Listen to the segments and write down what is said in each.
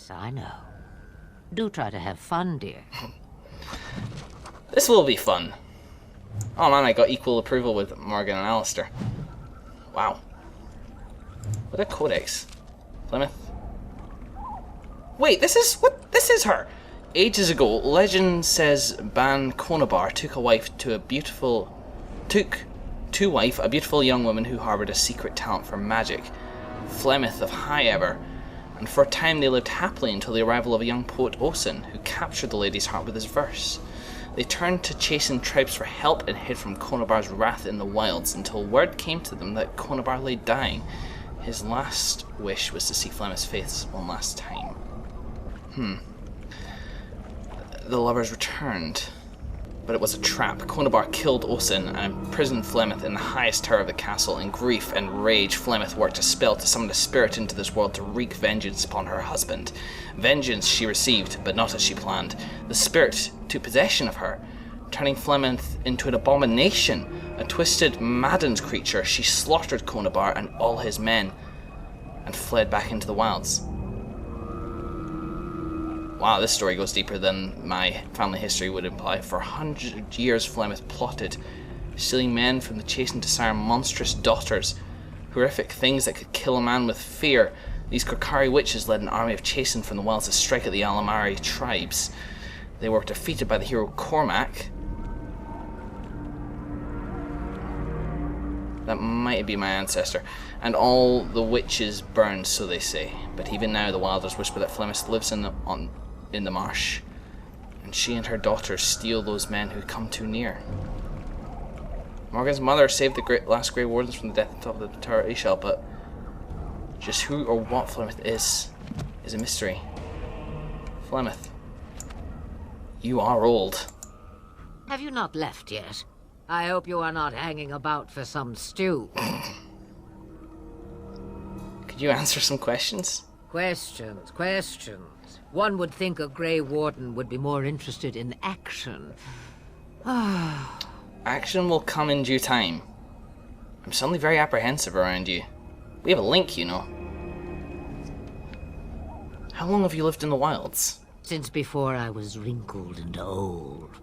Yes, I know. Do try to have fun, dear. This will be fun. Oh man, I got equal approval with Morgan and Alistair. Wow. What a codex. Flemeth. Wait, this is her! Ages ago, legend says Ban Conabar took to wife a beautiful young woman who harboured a secret talent for magic, Flemeth of High Ever, and for a time they lived happily until the arrival of a young poet Oisin, who captured the lady's heart with his verse. They turned to chasing tribes for help and hid from Conabar's wrath in the wilds until word came to them that Conabar lay dying. His last wish was to see Flemeth's face one last time. The lovers returned, but it was a trap. Conabar killed Oisin and imprisoned Flemeth in the highest tower of the castle. In grief and rage, Flemeth worked a spell to summon a spirit into this world to wreak vengeance upon her husband. Vengeance she received, but not as she planned. The spirit took possession of her, turning Flemeth into an abomination, a twisted, maddened creature. She slaughtered Conabar and all his men, and fled back into the wilds. Wow, this story goes deeper than my family history would imply. For 100 years, Flemeth plotted, stealing men from the Chasen to sire monstrous daughters, horrific things that could kill a man with fear. These Korkari witches led an army of Chasen from the wilds to strike at the Alamari tribes. They were defeated by the hero Cormac. That might be my ancestor. And all the witches burned, so they say. But even now, the Wilders whisper that Flemeth lives in the marsh, and she and her daughters steal those men who come too near. Morgan's mother saved the last Grey Wardens from the death on top of the Tower of Ishal, but just who or what Flemeth is a mystery. Flemeth, you are old. Have you not left yet? I hope you are not hanging about for some stew. Could you answer some questions? Questions. One would think a Grey Warden would be more interested in action. Action will come in due time. I'm suddenly very apprehensive around you. We have a link, you know. How long have you lived in the wilds? Since before I was wrinkled and old.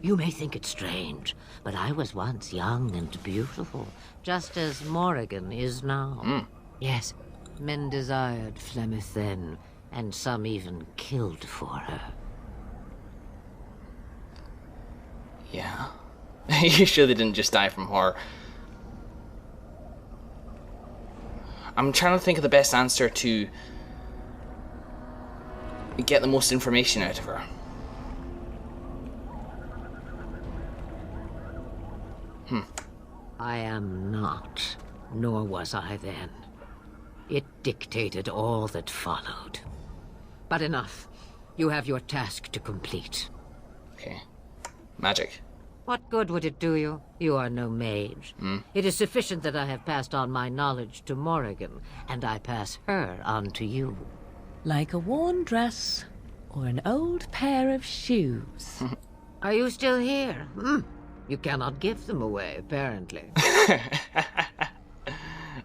You may think it strange, but I was once young and beautiful, just as Morrigan is now. Yes, men desired Flemeth then, and some even killed for her. Yeah. You sure they didn't just die from horror? I'm trying to think of the best answer to get the most information out of her. I am not, nor was I then. It dictated all that followed. But enough. You have your task to complete. Okay. Magic. What good would it do you? You are no mage. It is sufficient that I have passed on my knowledge to Morrigan, and I pass her on to you. Like a worn dress or an old pair of shoes. Are you still here? You cannot give them away, apparently.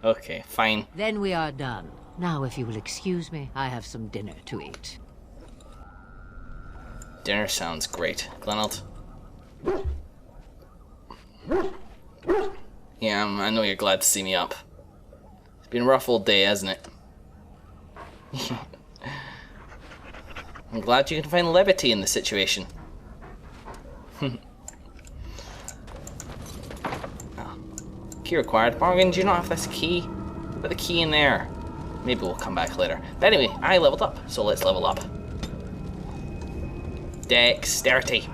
Okay, fine. Then we are done. Now, if you will excuse me, I have some dinner to eat. Dinner sounds great. Glenald? Yeah, I know you're glad to see me up. It's been a rough old day, hasn't it? I'm glad you can find levity in the situation. Key required. Morgan, do you not have this key? Put the key in there. Maybe we'll come back later. But anyway, I leveled up, so let's level up. Dexterity.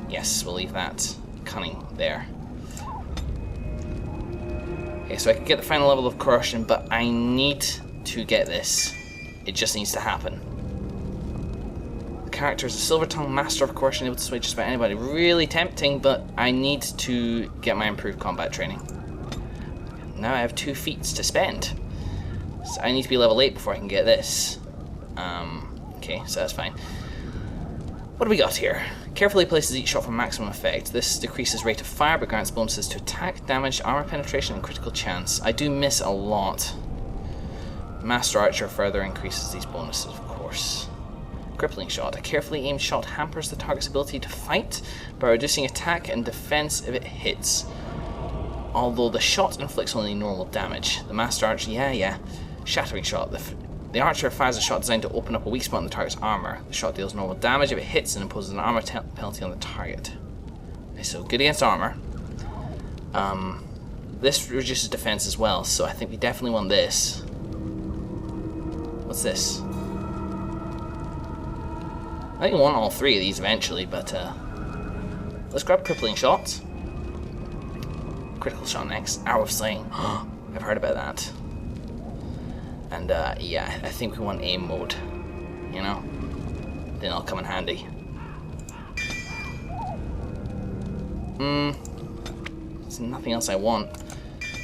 Yes, we'll leave that cunning there. Okay, so I can get the final level of coercion, but I need to get this. It just needs to happen. The character is a silver tongue master of coercion, able to sway just about anybody. Really tempting, but I need to get my improved combat training. Now I have 2 feats to spend. So I need to be level 8 before I can get this. Okay, so that's fine. What do we got here? Carefully places each shot for maximum effect. This decreases rate of fire, but grants bonuses to attack, damage, armor penetration, and critical chance. I do miss a lot. Master Archer further increases these bonuses, of course. Crippling Shot. A carefully aimed shot hampers the target's ability to fight by reducing attack and defense if it hits. Although the shot inflicts only normal damage. The Master Archer, yeah. Shattering Shot. The Archer fires a shot designed to open up a weak spot in the target's armor. The shot deals normal damage if it hits and imposes an armor penalty on the target. Okay, so good against armor. This reduces defense as well, so I think we definitely want this. What's this? I think we want all three of these eventually, but let's grab Crippling Shot. Critical Shot next. Arrow of Slaying. I've heard about that. And yeah, I think we want aim mode. You know? Then it'll come in handy. There's nothing else I want.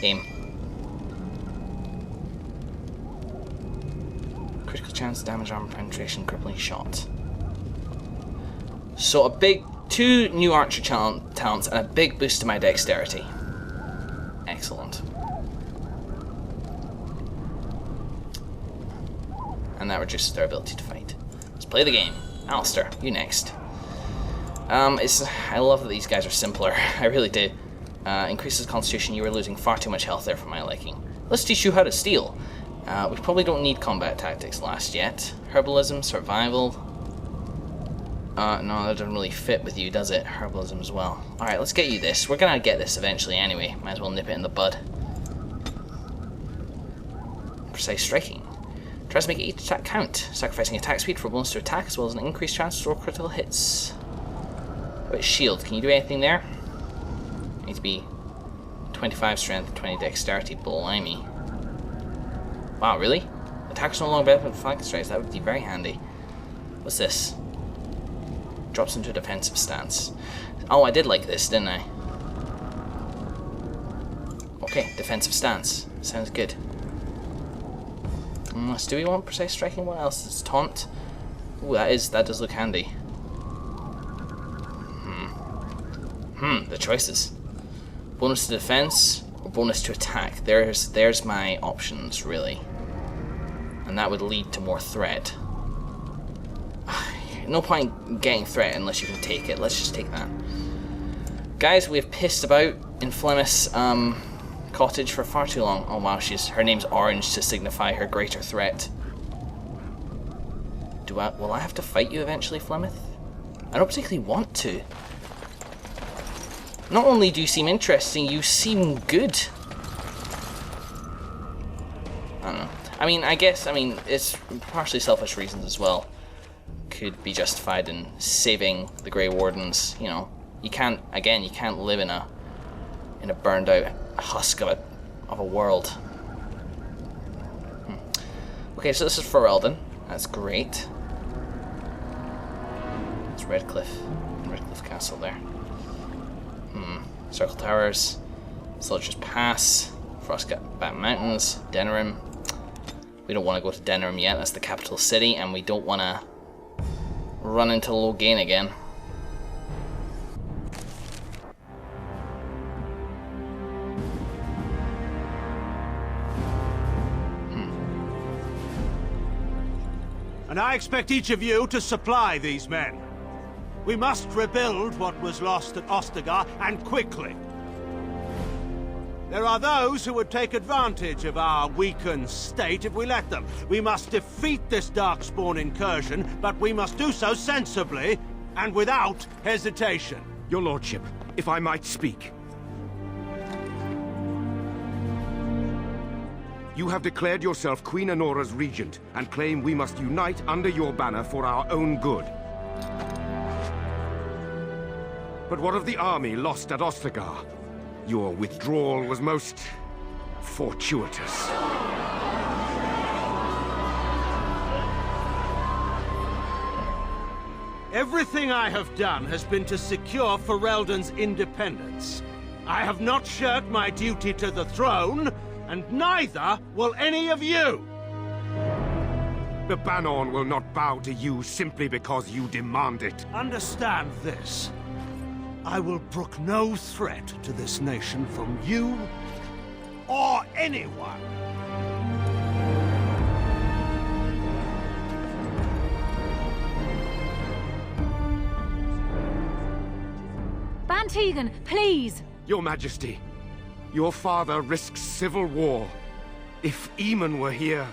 Aim. Critical chance, damage, armor penetration, crippling shot. So two new archer talents and a big boost to my dexterity. Excellent. And that reduces their ability to fight. Let's play the game. Alistair, you next. I love that these guys are simpler. I really do. Increases constitution. You are losing far too much health there for my liking. Let's teach you how to steal. We probably don't need combat tactics last yet. Herbalism, survival. No, that doesn't really fit with you, does it? Herbalism as well. Alright, let's get you this. We're gonna get this eventually anyway. Might as well nip it in the bud. Precise striking. Tries to make each attack count. Sacrificing attack speed for a bonus to attack as well as an increased chance to throw critical hits. What about shield? Can you do anything there? Need to be 25 strength, 20 dexterity. Blimey. Wow, really? Attackers no longer benefit from flanking strikes. That would be very handy. What's this? Drops into a defensive stance. Oh, I did like this, didn't I? Okay, defensive stance. Sounds good. Do we want precise striking? What else? It's taunt. Ooh, that does look handy. The choices. Bonus to defense or bonus to attack. There's my options, really. And that would lead to more threat. No point getting threat unless you can take it. Let's just take that. Guys, we have pissed about in Flemeth's cottage for far too long. Oh wow, her name's Orange to signify her greater threat. Will I have to fight you eventually, Flemeth? I don't particularly want to. Not only do you seem interesting, you seem good. I don't know. I guess it's partially selfish reasons as well. Could be justified in saving the Grey Wardens. You know, you can't live in a burned out husk of a world. Okay, so this is for Eldon. That's great. It's Redcliffe Castle there. Circle Towers, Soldiers Pass, Frostbat Mountains, Denerim. We don't want to go to Denerim yet. That's the capital city, and we don't want to run into Loghain again. And I expect each of you to supply these men. We must rebuild what was lost at Ostagar, and quickly. There are those who would take advantage of our weakened state if we let them. We must defeat this Darkspawn incursion, but we must do so sensibly and without hesitation. Your Lordship, if I might speak. You have declared yourself Queen Honora's regent, and claim we must unite under your banner for our own good. But what of the army lost at Ostagar? Your withdrawal was most fortuitous. Everything I have done has been to secure Ferelden's independence. I have not shirked my duty to the throne, and neither will any of you! The Banon will not bow to you simply because you demand it. Understand this. I will brook no threat to this nation from you or anyone. Tegan, please! Your Majesty, your father risks civil war. If Eamon were here...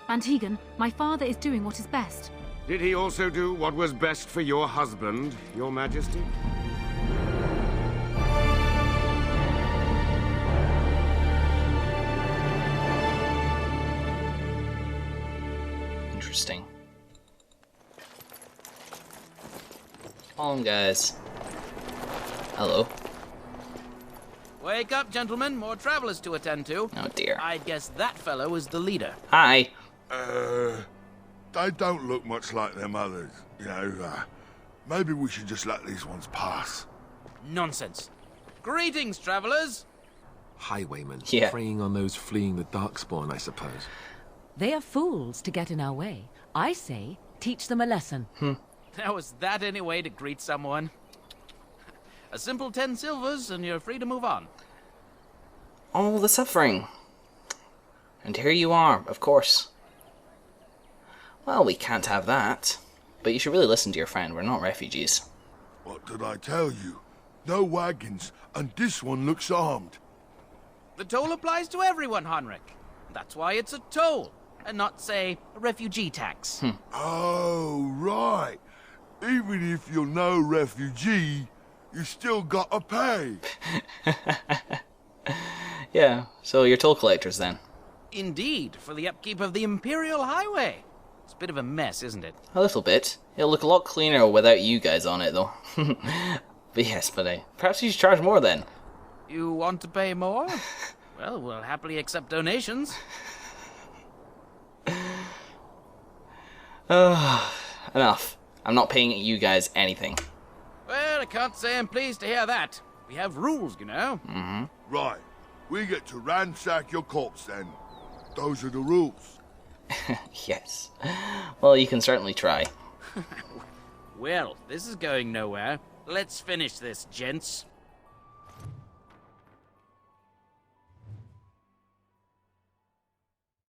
Antigon, my father is doing what is best. Did he also do what was best for your husband, your Majesty? Interesting. Come on, guys. Hello. Wake up, gentlemen. More travelers to attend to. Oh, dear. I'd guess that fellow is the leader. Hi. They don't look much like them others, you know. Maybe we should just let these ones pass. Nonsense. Greetings, travelers. Highwaymen, Yeah. preying on those fleeing the Darkspawn, I suppose. They are fools to get in our way. I say, teach them a lesson. Now, is that any way to greet someone? A simple 10 silvers, and you're free to move on. All the suffering. And here you are, of course. Well, we can't have that. But you should really listen to your friend. We're not refugees. What did I tell you? No wagons, and this one looks armed. The toll applies to everyone, Henrik. That's why it's a toll, and not, say, a refugee tax. Oh, right. Even if you're no refugee, you still gotta pay. Yeah, so you're toll collectors then. Indeed, for the upkeep of the Imperial Highway. It's a bit of a mess, isn't it? A little bit. It'll look a lot cleaner without you guys on it, though. But yes, but perhaps you should charge more then. You want to pay more? Well, we'll happily accept donations. Enough. I'm not paying you guys anything. Well, I can't say I'm pleased to hear that. We have rules, you know. Right. We get to ransack your corpse then. Those are the rules. Yes. Well, you can certainly try. Well, this is going nowhere. Let's finish this, gents.